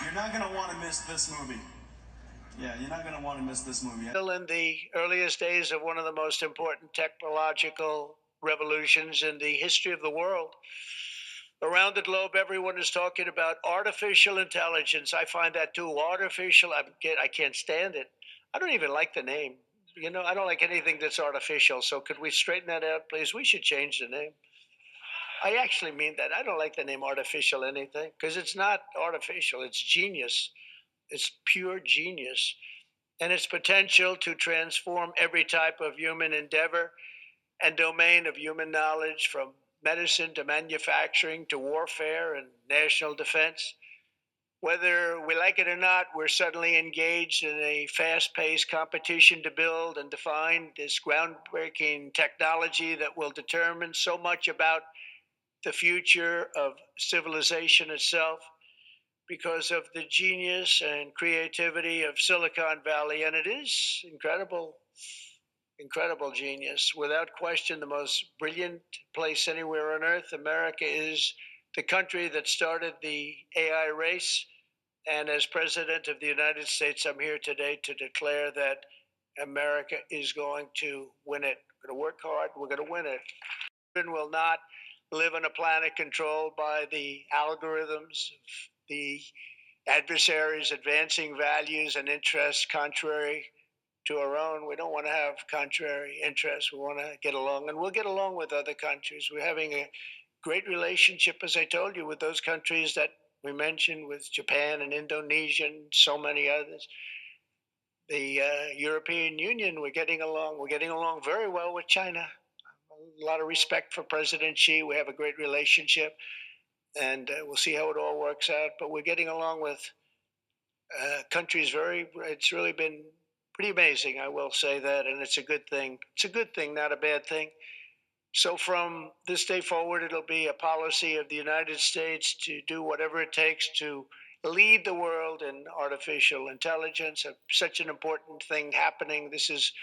You're not going to want to miss this movie. Yeah, you're not going to want to miss this movie. Still in the earliest days of one of the most important technological revolutions in the history of the world. Around the globe, everyone is talking about artificial intelligence. I find that too artificial. I can't stand it. I don't even like the name. I don't like anything that's artificial. So could we straighten that out, please? We should change the name. I actually mean that. I don't like the name artificial anything because it's not artificial. It's genius. It's pure genius. And its potential to transform every type of human endeavor and domain of human knowledge, from medicine to manufacturing to warfare and national defense. Whether we like it or not, we're suddenly engaged in a fast paced competition to build and define this groundbreaking technology that will determine so much about the future of civilization itself because of the genius and creativity of Silicon Valley. And it is incredible genius. Without question, the most brilliant place anywhere on earth. America is the country that started the AI race. And as President of the United States, I'm here today to declare that America is going to win it. We're going to work hard. We're going to win it. Children will not live on a planet controlled by the algorithms of the adversaries advancing values and interests contrary to our own. We don't want to have contrary interests. We want to get along, and we'll get along with other countries. We're having a great relationship, as I told you, with those countries that we mentioned, with Japan and Indonesia and so many others. The European Union, we're getting along. We're getting along very well with China. A lot of respect for President Xi. We have a great relationship, and we'll see how it all works out. But we're getting along with countries it's really been pretty amazing, I will say that, and it's a good thing. It's a good thing, not a bad thing. So from this day forward, it'll be a policy of the United States to do whatever it takes to lead the world in artificial intelligence. Such an important thing happening. This is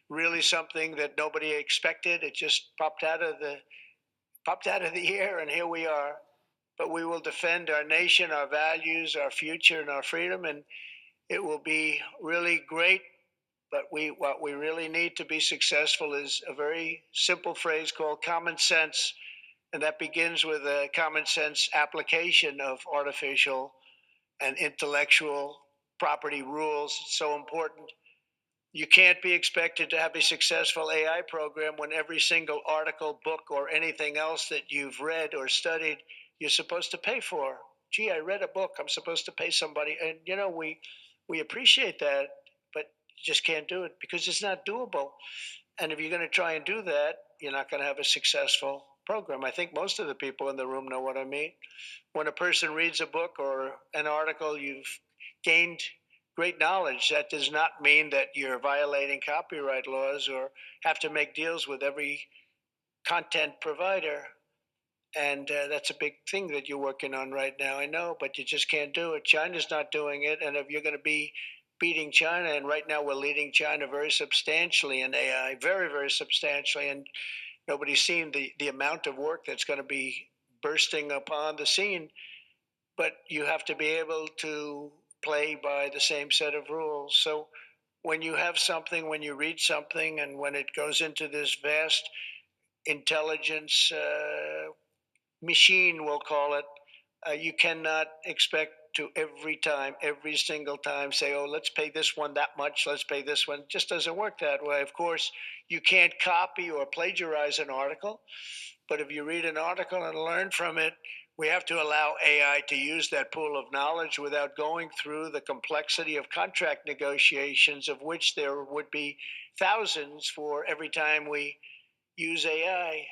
really something that nobody expected. It just popped out of the air, and here we are. But we will defend our nation, our values, our future, and our freedom, and it will be really great. But what we really need to be successful is a very simple phrase called common sense, and that begins with a common sense application of artificial and intellectual property rules. It's so important. You can't be expected to have a successful AI program when every single article, book, or anything else that you've read or studied, you're supposed to pay for. Gee, I read a book. I'm supposed to pay somebody. And, we appreciate that, but you just can't do it because it's not doable. And if you're going to try and do that, you're not going to have a successful program. I think most of the people in the room know what I mean. When a person reads a book or an article, you've gained great knowledge. That does not mean that you're violating copyright laws or have to make deals with every content provider. And that's a big thing that you're working on right now, I know, but you just can't do it. China's not doing it. And if you're going to be beating China, and right now we're leading China very substantially in AI, very, very substantially. And nobody's seen the amount of work that's going to be bursting upon the scene. But you have to be able to play by the same set of rules. So when you have something, when you read something, and when it goes into this vast intelligence machine, we'll call it, you cannot expect to every single time say, oh, let's pay this one that much, let's pay this one. It just doesn't work that way. Of course, you can't copy or plagiarize an article, but if you read an article and learn from it, we have to allow AI to use that pool of knowledge without going through the complexity of contract negotiations, of which there would be thousands for every time we use AI.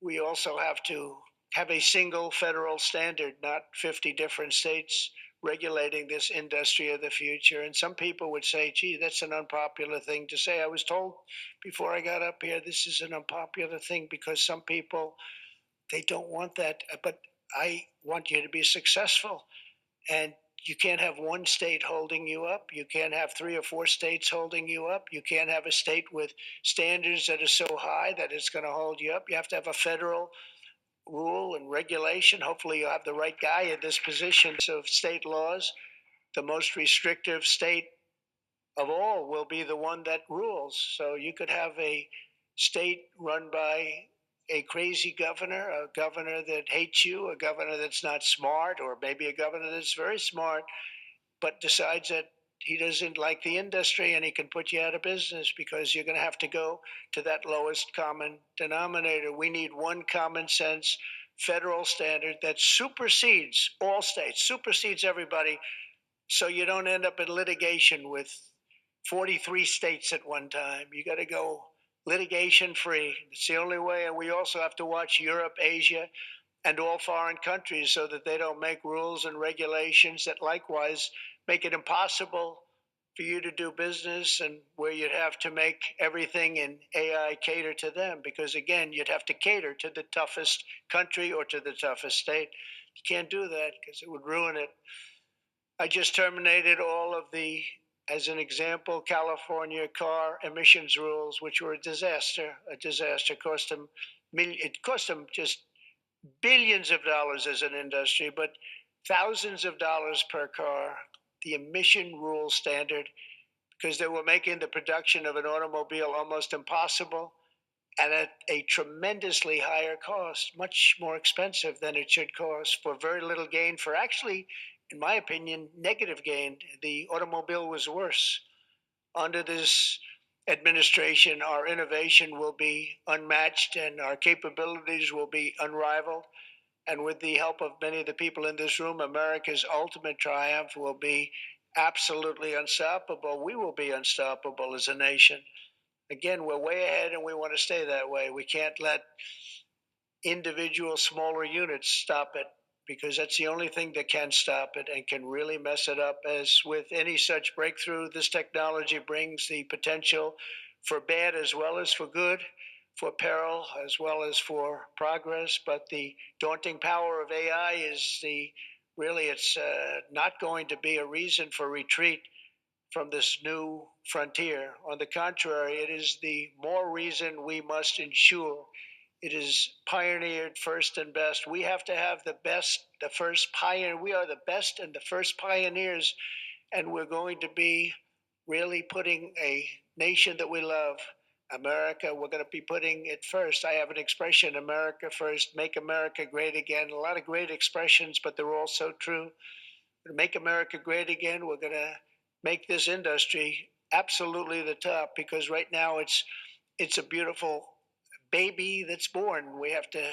We also have to have a single federal standard, not 50 different states regulating this industry of the future. And some people would say, gee, that's an unpopular thing to say. I was told before I got up here, this is an unpopular thing because some people, they don't want that. But I want you to be successful. And you can't have one state holding you up. You can't have 3 or 4 states holding you up. You can't have a state with standards that are so high that it's going to hold you up. You have to have a federal rule and regulation. Hopefully you'll have the right guy in this position of state laws the most restrictive state of all will be the one that rules. So you could have a state run by a crazy governor, a governor that hates you, a governor that's not smart, or maybe a governor that's very smart, but decides that he doesn't like the industry and he can put you out of business because you're going to have to go to that lowest common denominator. We need one common sense federal standard that supersedes all states, supersedes everybody, so you don't end up in litigation with 43 states at one time. You got to go litigation free. It's the only way. And we also have to watch Europe, Asia, and all foreign countries so that they don't make rules and regulations that likewise make it impossible for you to do business, and where you'd have to make everything in AI cater to them, because again, you'd have to cater to the toughest country or to the toughest state. You can't do that because it would ruin it. I just terminated all of the, as an example, California car emissions rules, which were a disaster. It cost them just billions of dollars as an industry, but thousands of dollars per car, the emission rule standard, because they were making the production of an automobile almost impossible and at a tremendously higher cost, much more expensive than it should cost, for very little gain, for actually, in my opinion, negative gain. The automobile was worse. Under this administration, our innovation will be unmatched and our capabilities will be unrivaled. And with the help of many of the people in this room, America's ultimate triumph will be absolutely unstoppable. We will be unstoppable as a nation. Again, we're way ahead and we want to stay that way. We can't let individual smaller units stop it, because that's the only thing that can stop it and can really mess it up. As with any such breakthrough, this technology brings the potential for bad as well as for good, for peril as well as for progress. But the daunting power of AI is it's not going to be a reason for retreat from this new frontier. On the contrary, it is the more reason we must ensure it is pioneered first and best. We have to have the best, the first pioneer. We are the best and the first pioneers, and we're going to be really putting a nation that we love, America, we're going to be putting it first. I have an expression, America first, make America great again. A lot of great expressions, but they're all so true. To make America great again, we're going to make this industry absolutely the top, because right now it's a beautiful baby that's born. We have to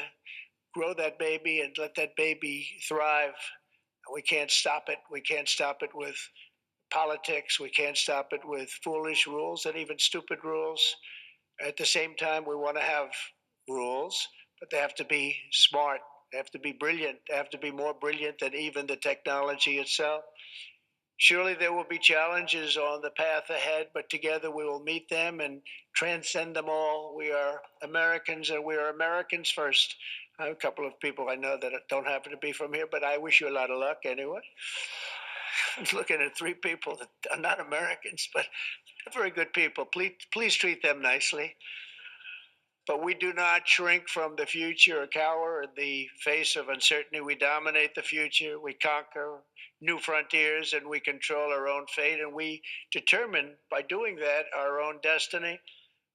grow that baby and let that baby thrive. We can't stop it. We can't stop it with politics. We can't stop it with foolish rules and even stupid rules. At the same time, we want to have rules, but they have to be smart. They have to be brilliant. They have to be more brilliant than even the technology itself. Surely there will be challenges on the path ahead, but together we will meet them and transcend them all. We are Americans, and we are Americans first. I have a couple of people I know that don't happen to be from here, but I wish you a lot of luck anyway. I'm looking at three people that are not Americans, but they're very good people. Please treat them nicely. But we do not shrink from the future or cower in the face of uncertainty. We dominate the future. We conquer new frontiers, and we control our own fate. And we determine, by doing that, our own destiny.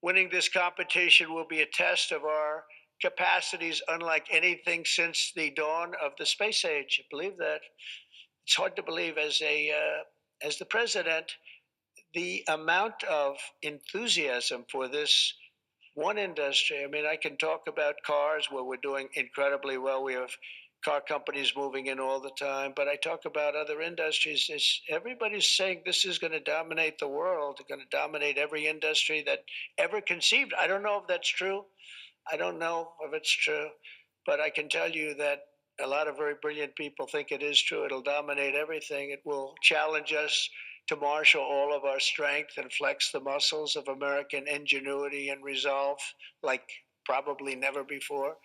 Winning this competition will be a test of our capacities unlike anything since the dawn of the space age. Believe that. It's hard to believe as the president, the amount of enthusiasm for this one industry. I mean, I can talk about cars where we're doing incredibly well. We have car companies moving in all the time, but I talk about other industries. Everybody's saying this is going to dominate the world, going to dominate every industry that ever conceived. I don't know if that's true. I don't know if it's true, but I can tell you that a lot of very brilliant people think it is true. It'll dominate everything. It will challenge us to marshal all of our strength and flex the muscles of American ingenuity and resolve like probably never before.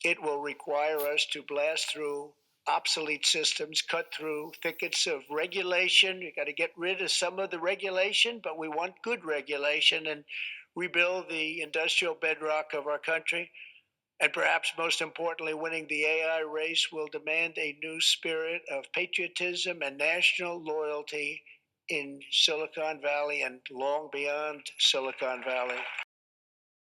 It will require us to blast through obsolete systems, cut through thickets of regulation. You got to get rid of some of the regulation, but we want good regulation and rebuild the industrial bedrock of our country. And perhaps most importantly, winning the AI race will demand a new spirit of patriotism and national loyalty in Silicon Valley and long beyond Silicon Valley.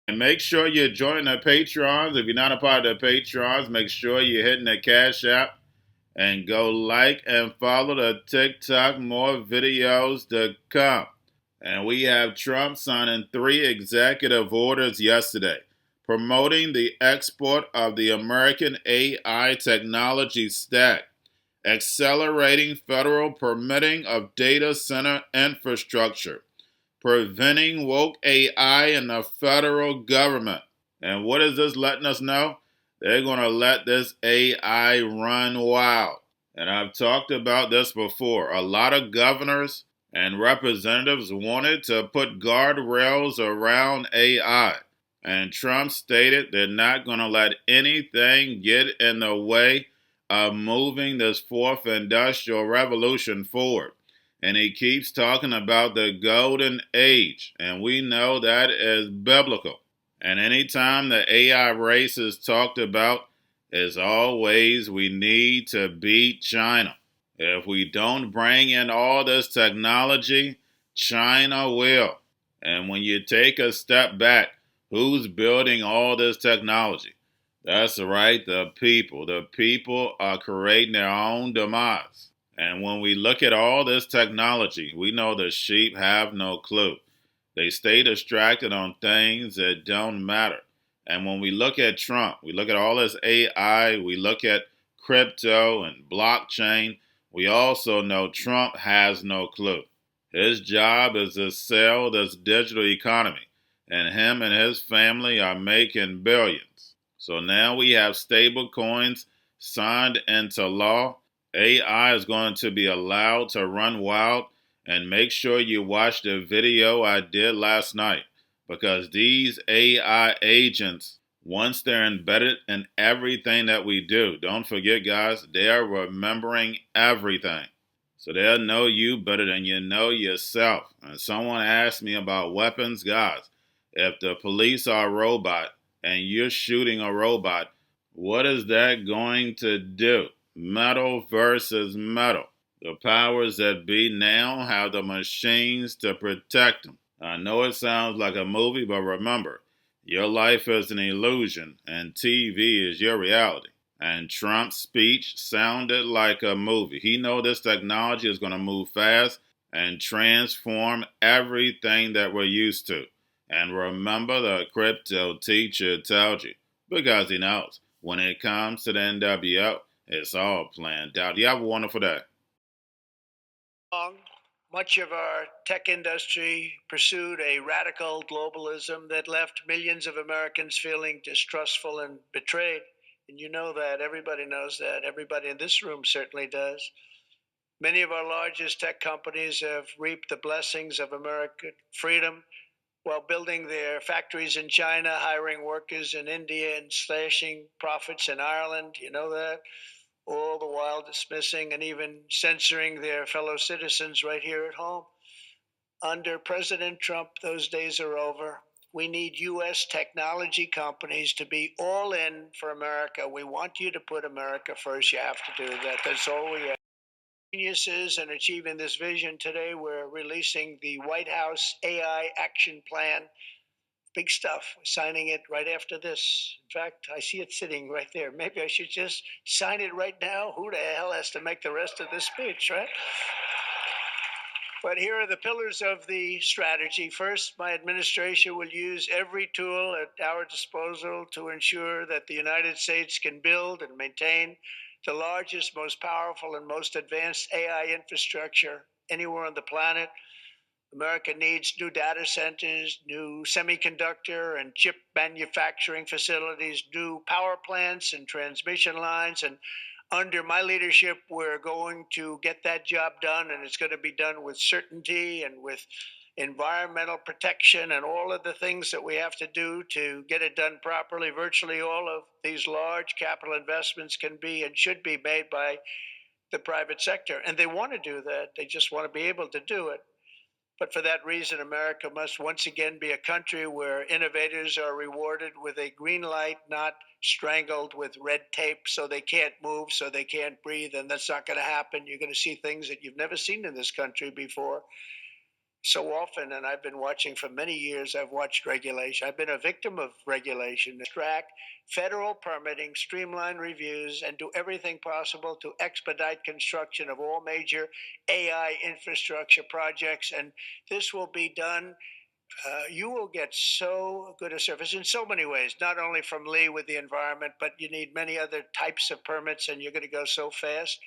And make sure you join the Patreons. If you're not a part of the Patreons, make sure you're hitting the Cash App and go like and follow the TikTok. More videos to come. And we have Trump signing 3 executive orders yesterday, promoting the export of the American AI technology stack, accelerating federal permitting of data center infrastructure, preventing woke AI in the federal government. And what is this letting us know? They're going to let this AI run wild. And I've talked about this before. A lot of governors and representatives wanted to put guardrails around AI. And Trump stated they're not going to let anything get in the way of moving this fourth industrial revolution forward. And he keeps talking about the golden age, and we know that is biblical. And anytime the AI race is talked about, as always, we need to beat China. If we don't bring in all this technology, China will. And when you take a step back, who's building all this technology? That's right, the people. The people are creating their own demise. And when we look at all this technology, we know the sheep have no clue. They stay distracted on things that don't matter. And when we look at Trump, we look at all this AI, we look at crypto and blockchain, we also know Trump has no clue. His job is to sell this digital economy, and him and his family are making billions. So now we have stable coins signed into law. AI is going to be allowed to run wild, and make sure you watch the video I did last night, because these AI agents, once they're embedded in everything that we do, don't forget guys, they are remembering everything. So they'll know you better than you know yourself. And someone asked me about weapons. Guys, if the police are a robot and you're shooting a robot, what is that going to do? Metal versus metal. The powers that be now have the machines to protect them. I know it sounds like a movie, but remember, your life is an illusion and TV is your reality. And Trump's speech sounded like a movie. He knows this technology is going to move fast and transform everything that we're used to. And remember, the crypto teacher tells you, because he knows when it comes to the NWO, it's all planned out. You have a wonderful day. Much of our tech industry pursued a radical globalism that left millions of Americans feeling distrustful and betrayed. And you know that. Everybody knows that. Everybody in this room certainly does. Many of our largest tech companies have reaped the blessings of American freedom while building their factories in China, hiring workers in India, and slashing profits in Ireland. You know that? All the while dismissing and even censoring their fellow citizens right here at home. Under President Trump, those days are over. We need U.S. technology companies to be all in for America. We want you to put America first. You have to do that. That's all we have. Geniuses in achieving this vision today, we're releasing the White House AI Action Plan. Big stuff. We're signing it right after this. In fact, I see it sitting right there. Maybe I should just sign it right now. Who the hell has to make the rest of this speech, right? But here are the pillars of the strategy. First, my administration will use every tool at our disposal to ensure that the United States can build and maintain the largest, most powerful, and most advanced AI infrastructure anywhere on the planet. America needs new data centers, new semiconductor and chip manufacturing facilities, new power plants and transmission lines. And under my leadership, we're going to get that job done, and it's going to be done with certainty and with environmental protection and all of the things that we have to do to get it done properly. Virtually all of these large capital investments can be and should be made by the private sector. And they want to do that. They just want to be able to do it. But for that reason, America must once again be a country where innovators are rewarded with a green light, not strangled with red tape so they can't move, so they can't breathe. And that's not going to happen. You're going to see things that you've never seen in this country before. So often, and I've been watching for many years, I've watched regulation. I've been a victim of regulation. Track federal permitting, streamline reviews, and do everything possible to expedite construction of all major AI infrastructure projects. And this will be done. You will get so good a service in so many ways, not only from Lee with the environment, but you need many other types of permits, and you're going to go so fast.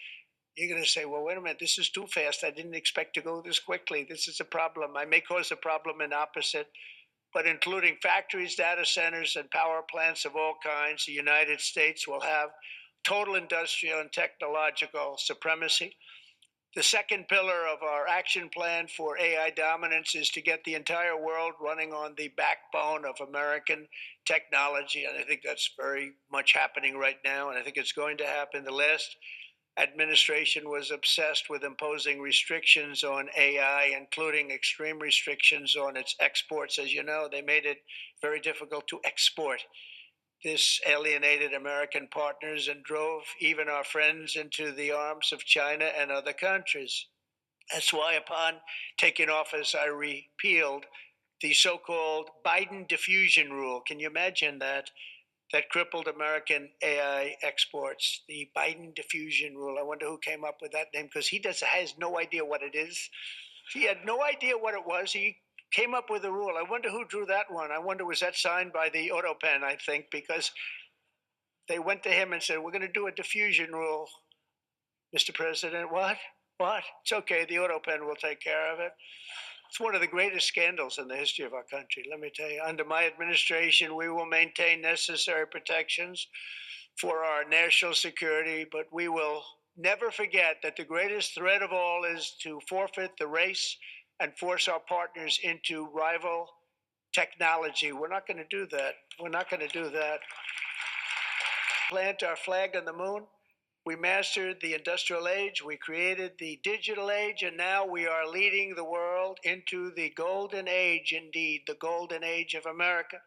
You're going to say, well, wait a minute, this is too fast. I didn't expect to go this quickly. This is a problem. I may cause a problem in opposite, but including factories, data centers, and power plants of all kinds, the United States will have total industrial and technological supremacy. The second pillar of our action plan for AI dominance is to get the entire world running on the backbone of American technology. And I think that's very much happening right now. And I think it's going to happen. The last administration was obsessed with imposing restrictions on AI, including extreme restrictions on its exports. As you know, they made it very difficult to export. This alienated American partners and drove even our friends into the arms of China and other countries. That's why, upon taking office, I repealed the so-called Biden diffusion rule. Can you imagine that? That crippled American AI exports, the Biden diffusion rule. I wonder who came up with that name, because he has no idea what it is. He had no idea what it was. He came up with a rule. I wonder who drew that one. I wonder, was that signed by the Autopen, I think, because they went to him and said, we're going to do a diffusion rule. Mr. President, what? What? It's okay. The Autopen will take care of it. It's one of the greatest scandals in the history of our country. Let me tell you, under my administration, we will maintain necessary protections for our national security, but we will never forget that the greatest threat of all is to forfeit the race and force our partners into rival technology. We're not going to do that. We're not going to do that. Plant our flag on the moon. We mastered the industrial age, we created the digital age, and now we are leading the world into the golden age, indeed, the golden age of America.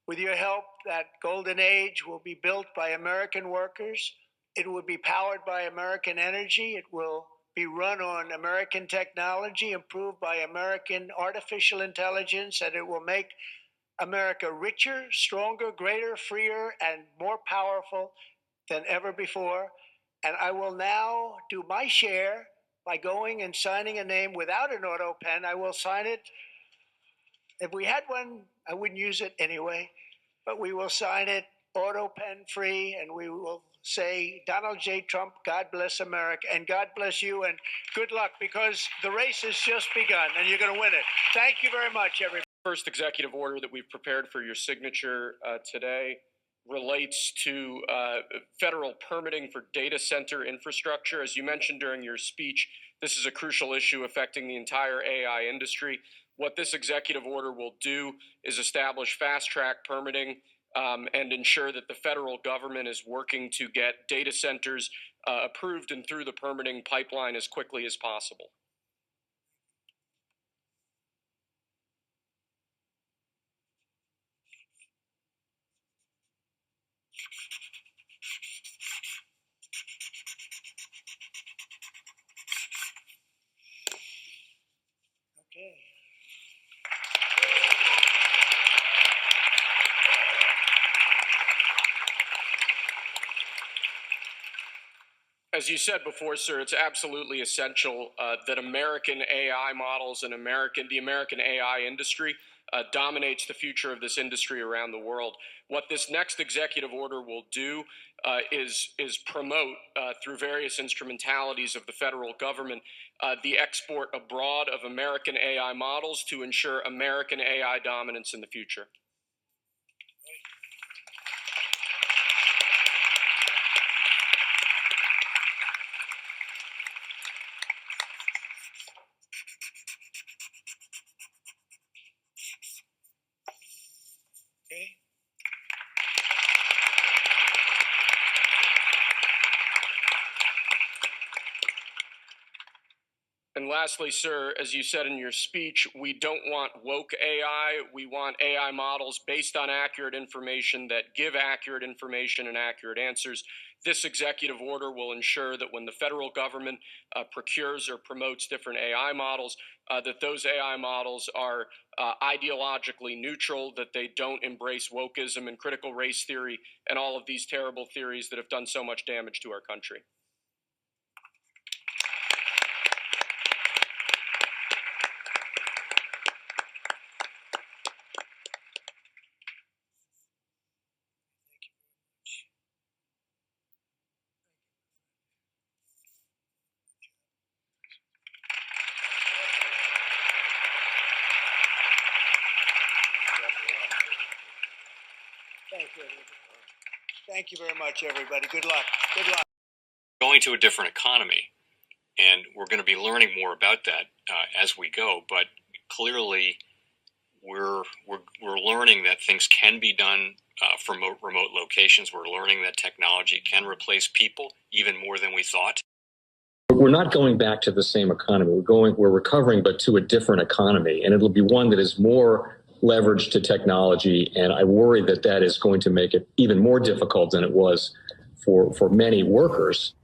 With your help, that golden age will be built by American workers. It will be powered by American energy. It will be run on American technology, improved by American artificial intelligence, and it will make America richer, stronger, greater, freer, and more powerful than ever before. And I will now do my share by going and signing a name without an auto pen. I will sign it. If we had one, I wouldn't use it anyway, but we will sign it auto pen free, and we will say, Donald J. Trump, God bless America, and God bless you, and good luck, because the race has just begun, and you're going to win it. Thank you very much, everybody. First executive order that we've prepared for your signature today relates to federal permitting for data center infrastructure. As you mentioned during your speech, this is a crucial issue affecting the entire AI industry. What this executive order will do is establish fast-track permitting and ensure that the federal government is working to get data centers approved and through the permitting pipeline as quickly as possible. Okay. As you said before, sir, it's absolutely essential that American AI models and the American AI industry dominates the future of this industry around the world. What this next executive order will do is promote through various instrumentalities of the federal government the export abroad of American AI models to ensure American AI dominance in the future. Okay. And lastly, sir, as you said in your speech, we don't want woke AI. We want AI models based on accurate information that give accurate information and accurate answers. This executive order will ensure that when the federal government procures or promotes different AI models, that those AI models are ideologically neutral, that they don't embrace wokeism and critical race theory and all of these terrible theories that have done so much damage to our country. Thank you, everybody. Thank you very much, everybody. Good luck. Good luck. Going to a different economy, and we're going to be learning more about that as we go. But clearly, we're learning that things can be done from remote locations. We're learning that technology can replace people even more than we thought. We're not going back to the same economy. We're recovering, but to a different economy, and it'll be one that is more leveraged to technology. And I worry that that is going to make it even more difficult than it was for many workers.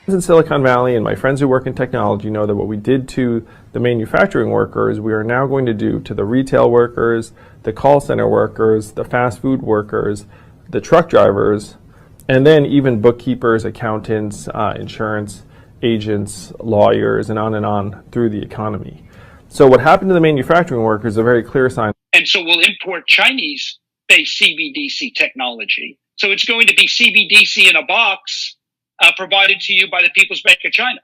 In Silicon Valley, and my friends who work in technology know that what we did to the manufacturing workers, we are now going to do to the retail workers, the call center workers, the fast food workers, the truck drivers, and then even bookkeepers, accountants, insurance agents, lawyers, and on through the economy. So what happened to the manufacturing workers is a very clear sign. And so we'll import Chinese-based CBDC technology. So it's going to be CBDC in a box provided to you by the People's Bank of China.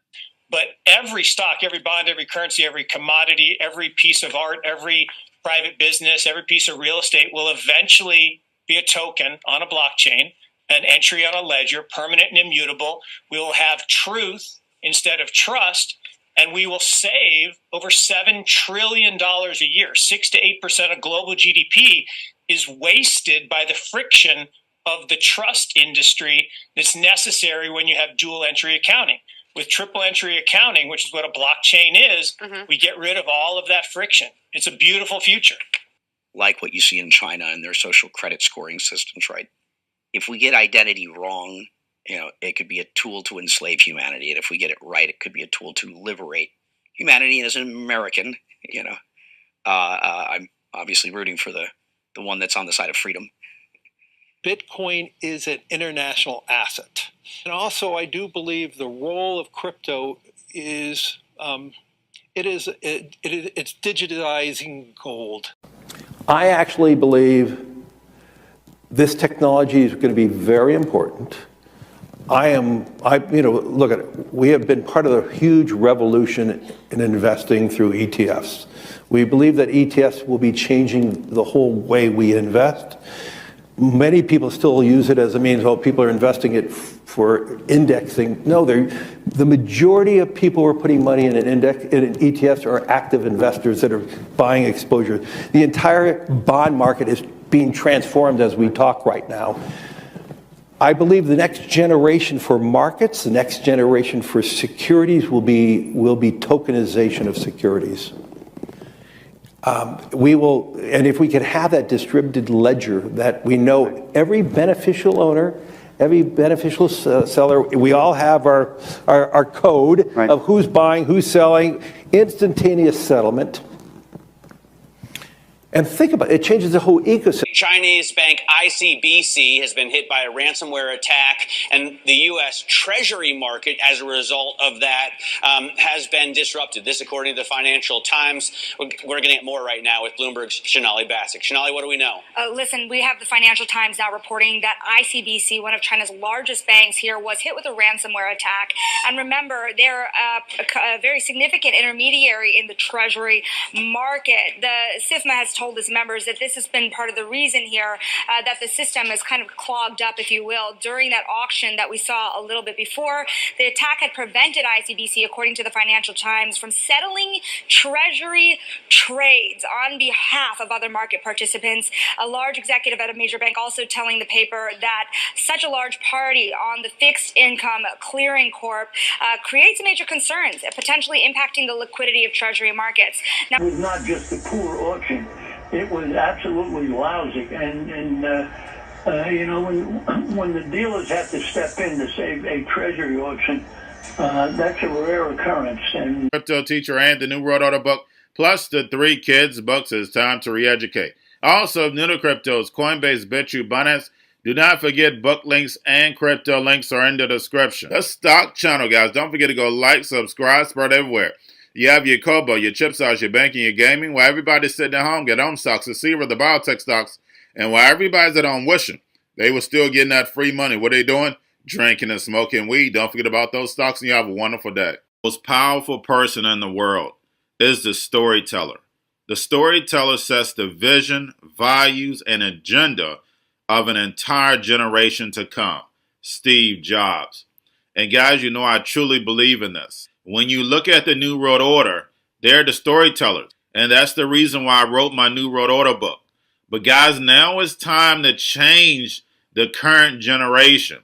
But every stock, every bond, every currency, every commodity, every piece of art, every private business, every piece of real estate will eventually be a token on a blockchain, an entry on a ledger, permanent and immutable. We will have truth instead of trust, and we will save over $7 trillion a year. 6 to 8% of global GDP is wasted by the friction of the trust industry that's necessary when you have dual entry accounting. With triple entry accounting, which is what a blockchain is, we get rid of all of that friction. It's a beautiful future. Like what you see in China and their social credit scoring systems, right? If we get identity wrong, it could be a tool to enslave humanity. And if we get it right, it could be a tool to liberate humanity. And as an American, I'm obviously rooting for the one that's on the side of freedom. Bitcoin is an international asset. And also, I do believe the role of crypto is, it's digitizing gold. I actually believe this technology is going to be very important. Look at it. We have been part of the huge revolution in investing through ETFs. We believe that ETFs will be changing the whole way we invest. Many people still use it as a means, people are investing it for indexing. No, the majority of people who are putting money in ETFs are active investors that are buying exposure. The entire bond market is being transformed as we talk right now. I believe the next generation for markets, the next generation for securities will be tokenization of securities. And if we could have that distributed ledger that we know every beneficial owner, every beneficial seller, we all have our code of who's buying, who's selling, instantaneous settlement. And think about it, it changes the whole ecosystem. Chinese bank ICBC has been hit by a ransomware attack, and the U.S. Treasury market, as a result of that, has been disrupted. This, according to the Financial Times. We're getting at more right now with Bloomberg's Shonali Bassick. Shonali, what do we know? Listen, we have the Financial Times now reporting that ICBC, one of China's largest banks here, was hit with a ransomware attack. And remember, they're a very significant intermediary in the Treasury market. The SIFMA has told its members that this has been part of the reason reason here that the system is kind of clogged up, if you will, during that auction that we saw a little bit before. The attack had prevented ICBC, according to the Financial Times, from settling Treasury trades on behalf of other market participants. A large executive at a major bank also telling the paper that such a large party on the fixed income clearing corp creates major concerns, potentially impacting the liquidity of Treasury markets. Now, it was not just a poor auction. It was absolutely lousy. And you know, when the dealers have to step in to save a Treasury auction, that's a rare occurrence. And Cryptoteacher and the new World Order book, plus the 3 kids books, is time to re-educate. Also, new to cryptos, Coinbase, Bitrue, Binance. Do not forget book links and crypto links are in the description. The stock channel, guys. Don't forget to go like, subscribe, spread everywhere. You have your Kobo, your chip stocks, your banking, your gaming. While everybody's sitting at home, get home stocks, the Seaver, the biotech stocks. And while everybody's at home wishing they were still getting that free money, what are they doing? Drinking and smoking weed. Don't forget about those stocks, and you have a wonderful day. The most powerful person in the world is the storyteller. The storyteller sets the vision, values, and agenda of an entire generation to come. Steve Jobs. And guys, you know I truly believe in this. When you look at the New World Order, they're the storytellers. And that's the reason why I wrote my New World Order book. But guys, now it's time to change the current generation.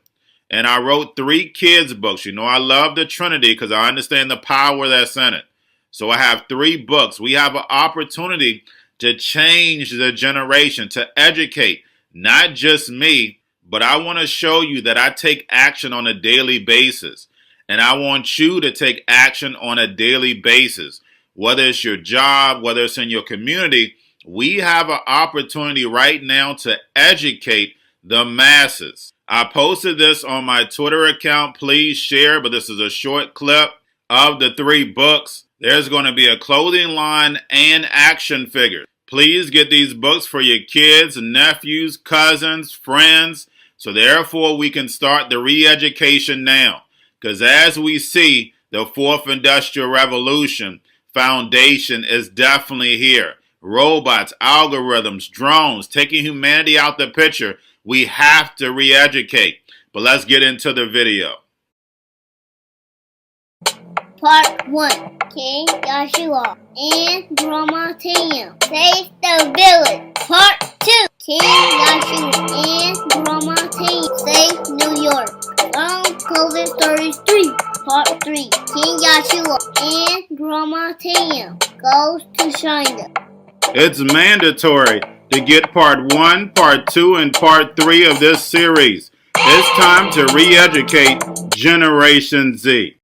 And I wrote 3 kids books. You know I love the Trinity because I understand the power that's in it. So I have 3 books. We have an opportunity to change the generation, to educate. Not just me, but I want to show you that I take action on a daily basis. And I want you to take action on a daily basis. Whether it's your job, whether it's in your community, we have an opportunity right now to educate the masses. I posted this on my Twitter account. Please share, but this is a short clip of the 3 books. There's going to be a clothing line and action figures. Please get these books for your kids, nephews, cousins, friends, so therefore we can start the re-education now. Because as we see, the 4th Industrial Revolution foundation is definitely here. Robots, algorithms, drones, taking humanity out the picture. We have to re-educate. But let's get into the video. Part 1. King Joshua and Grandma Tam save the village. Part 2. King Joshua and Grandma Tam save New York from COVID Stories 3. Part 3. King Joshua and Grandma Tam goes to China. It's mandatory to get part 1, part 2, and part 3 of this series. It's time to re-educate Generation Z.